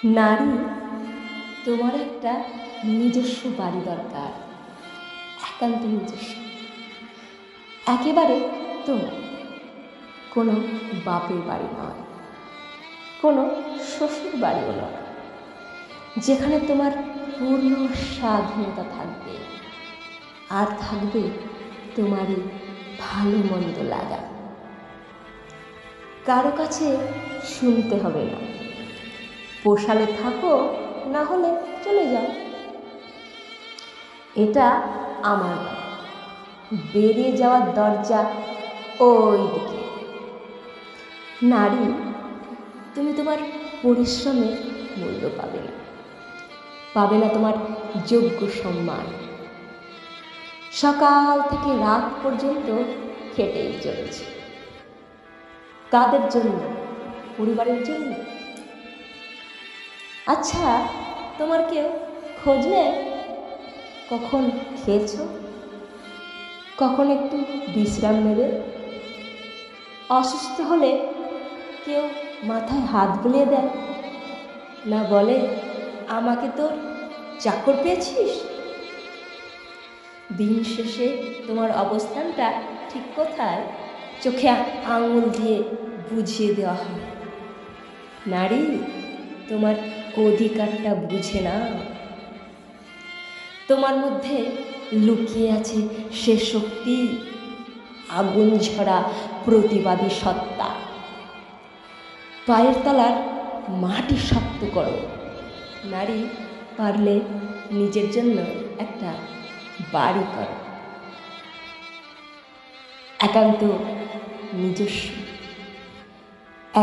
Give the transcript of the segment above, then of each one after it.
নারী, তোমার একটা নিজস্ব বাড়ি দরকার, একান্ত নিজস্ব, একেবারে তোমার, কোনো বাপের বাড়ি নয়, কোনো শ্বশুর বাড়িও নয়, যেখানে তোমার পূর্ণ স্বাধীনতা থাকবে, আর থাকবে তোমারই ভালো মন্দ লাগা। কারো কাছে শুনতে হবে না, পোষালে থাকো, না হলে চলে যাও। এটা আমার বাড়ি, বেরিয়ে যাওয়ার দরজা ওই দিকে। নারী, তুমি তোমার পরিশ্রমের মূল্য পাবে না, পাবে না তোমার যোগ্য সম্মান। সকাল থেকে রাত পর্যন্ত খেটেই চলেছে। কাদের জন্য? পরিবারের জন্য। আচ্ছা, তোমার কেউ খোঁজ নেয়? কখন খেয়েছ? কখন একটু বিশ্রাম নেবে? অসুস্থ হলে কেউ মাথায় হাত বুলিয়ে দেয়? না বলে, আমাকে তোর চাকর পেয়েছিস? দিন শেষে তোমার অবস্থানটা ঠিক কোথায় চোখে আঙুল দিয়ে বুঝিয়ে দেওয়া হয়। নারী, তোমার অধিকারটা বুঝে না। তোমার মধ্যে লুকিয়ে আছে সে শক্তি, আগুন ঝরা প্রতিবাদী সত্তা। পায়ের তলার মাটি শক্ত করো। নারী, পারলে নিজের জন্য একটা বাড়ি করো, একান্ত নিজস্ব,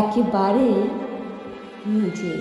একেবারে নিজে।